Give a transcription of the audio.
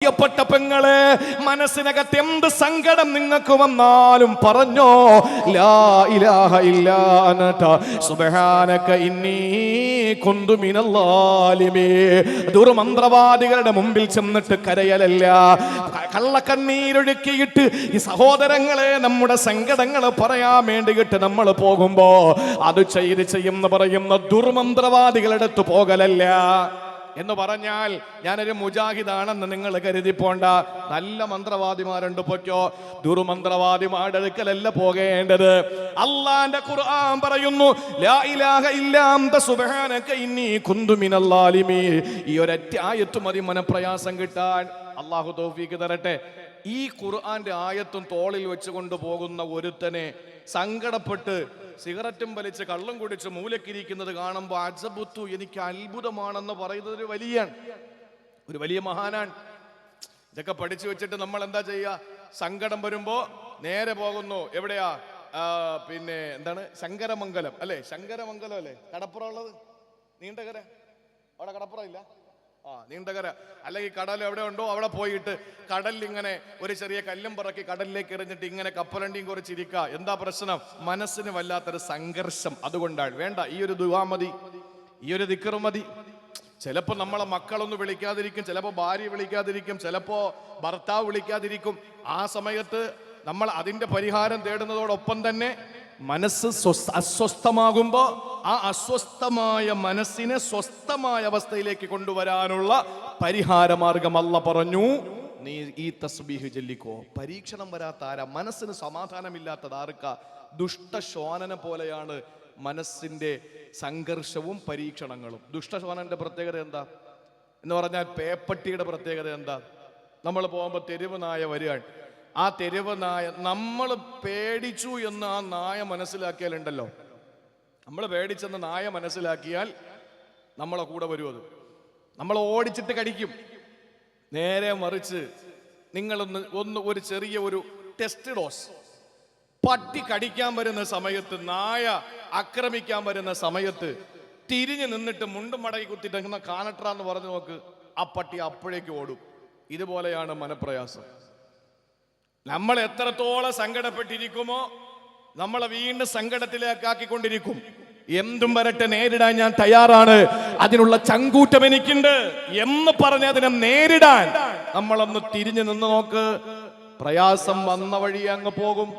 പ്രിയപ്പെട്ട പെങ്ങളെ, മനസ്സിനകത്ത് എന്ത് സങ്കടം നിങ്ങൾക്ക് വന്നാലും പറഞ്ഞോ, ലാ ഇലാഹ ഇല്ലാ അൻത സുബ്ഹാനക ഇന്നി കുന്തു മിനൽ ളാലിമീൻ. ദുർമന്ത്രവാദികളുടെ മുമ്പിൽ ചെന്നിട്ട് കരയലല്ല, കള്ളക്കണ്ണീരൊഴുക്കിയിട്ട് ഈ സഹോദരങ്ങളെ നമ്മുടെ സങ്കടങ്ങൾ പറയാൻ വേണ്ടിയിട്ട് നമ്മൾ പോകുമ്പോ അത് ചെയ്യുന്ന പറയുന്ന ദുർമന്ത്രവാദികളുടെ അടുത്ത് പോകലല്ല. എന്ന് പറഞ്ഞാൽ ഞാനൊരു മുജാഹിദാണെന്ന് നിങ്ങൾ കരുതി പോണ്ട. നല്ല മന്ത്രവാദിമാരുണ്ട്, പൊയ്ക്കോ. ദുർമന്ത്രവാദിമാരുടെ അടുക്കലല്ല പോകേണ്ടത്. അള്ളാന്റെ ഖുർആൻ പറയുന്നു, ലാ ഇലാഹ ഇല്ലാ അൻത സുബ്ഹാനക ഇന്നി കുന്തു മിനൽ ളാലിമീൻ. ഈ ഒരൊറ്റ ആയത്ത് മതി മനപ്രയാസം കിട്ടാൻ. അള്ളാഹു തൗഫീഖ് തരട്ടെ. ഈ ഖുർആന്റെ ആയത്തും തോളിൽ വെച്ചുകൊണ്ട് പോകുന്ന ഒരുത്തനെ സങ്കടപ്പെട്ട് സിഗരറ്റും വലിച്ച് കള്ളും കുടിച്ച് മൂലക്കിരിക്കുന്നത് കാണുമ്പോൾ അജബുത്തു, എനിക്ക് അത്ഭുതമാണെന്ന് പറയുന്നത് ഒരു വലിയ മഹാനാണ്. ഇതൊക്കെ പഠിച്ചു വെച്ചിട്ട് നമ്മൾ എന്താ ചെയ്യുക? സങ്കടം വരുമ്പോ നേരെ പോകുന്നു. എവിടെയാ? പിന്നെ എന്താണ്, ശങ്കരമംഗലം അല്ലെ? ശങ്കരമംഗലം അല്ലേ കടപ്പുറം ഉള്ളത്? നീണ്ടകര. അവിടെ കടപ്പുറം ഇല്ല? നീണ്ടകര. അല്ലെങ്കിൽ കടൽ എവിടെ ഉണ്ടോ അവിടെ പോയിട്ട് കടലിൽ ഇങ്ങനെ ഒരു ചെറിയ കല്ലും പറക്കി കടലിലേക്ക് എറിഞ്ഞിട്ട് ഇങ്ങനെ കപ്പലണ്ടിയും കുറിച്ചിരിക്കുക. എന്താ പ്രശ്നം? മനസ്സിന് വല്ലാത്തൊരു സംഘർഷം. അതുകൊണ്ടാണ് വേണ്ട. ഈ ഒരു ദുആ മതി, ഈ ഒരു ദിക്ർ മതി. ചിലപ്പോ നമ്മളെ മക്കളൊന്നും വിളിക്കാതിരിക്കും, ചിലപ്പോ ഭാര്യ വിളിക്കാതിരിക്കും, ചിലപ്പോ ഭർത്താവ് വിളിക്കാതിരിക്കും. ആ സമയത്ത് നമ്മൾ അതിന്റെ പരിഹാരം തേടുന്നതോടൊപ്പം തന്നെ മനസ്സ് അസ്വസ്ഥമാകുമ്പോ ആ അസ്വസ്ഥമായ മനസ്സിനെ സ്വസ്ഥമായ അവസ്ഥയിലേക്ക് കൊണ്ടുവരാനുള്ള പരിഹാര മാർഗം അല്ലാഹ് പറഞ്ഞു, നീ ഈ തസ്ബീഹ് ചൊല്ലിക്കോ. പരീക്ഷണം വരാത്ത ആരാ? മനസ്സിന് സമാധാനമില്ലാത്തത് ആർക്കാ? ദുഷ്ടശ്വാനനെ പോലെയാണ് മനസ്സിന്റെ സംഘർഷവും പരീക്ഷണങ്ങളും. ദുഷ്ടശ്വാനന്റെ പ്രത്യേകത എന്താ എന്ന് പറഞ്ഞാൽ, പേപ്പട്ടിയുടെ പ്രത്യേകത എന്താ? നമ്മൾ പോകുമ്പോൾ തെരുവ് നായ വരികയാണ്. ആ തെരുവ് നായ, നമ്മൾ പേടിച്ചു എന്ന് ആ നായ മനസ്സിലാക്കിയാലുണ്ടല്ലോ, നമ്മൾ പേടിച്ചെന്ന് നായ മനസ്സിലാക്കിയാൽ നമ്മളെ കൂടെ വരും. അത് നമ്മൾ ഓടിച്ചിട്ട് കടിക്കും. നേരെ മറിച്ച് നിങ്ങളൊന്ന് ഒരു ചെറിയ ഒരു ടെസ്റ്റ് ഡോസ്, പട്ടി കടിക്കാൻ വരുന്ന സമയത്ത്, നായ ആക്രമിക്കാൻ വരുന്ന സമയത്ത് തിരിഞ്ഞു നിന്നിട്ട് മുണ്ടും മടക്കി കുത്തിട്ട് കാണട്രാന്ന് പറഞ്ഞു നോക്ക്, ആ പട്ടി അപ്പോഴേക്ക് ഓടും. ഇതുപോലെയാണ് മനപ്രയാസം. നമ്മൾ എത്രത്തോളം സങ്കടപ്പെട്ടിരിക്കുമോ നമ്മളെ വീണ്ടും സങ്കടത്തിലേക്കാക്കിക്കൊണ്ടിരിക്കും. എന്തും വരട്ടെ, നേരിടാൻ ഞാൻ തയ്യാറാണ്, അതിനുള്ള ചങ്കൂറ്റം എനിക്കുണ്ട് എന്ന് പറഞ്ഞ് അതിനെ നേരിടാൻ നമ്മളൊന്ന് തിരിഞ്ഞു നിന്ന് നോക്ക്. പ്രയാസം വന്ന വഴി അങ്ങ് പോകും.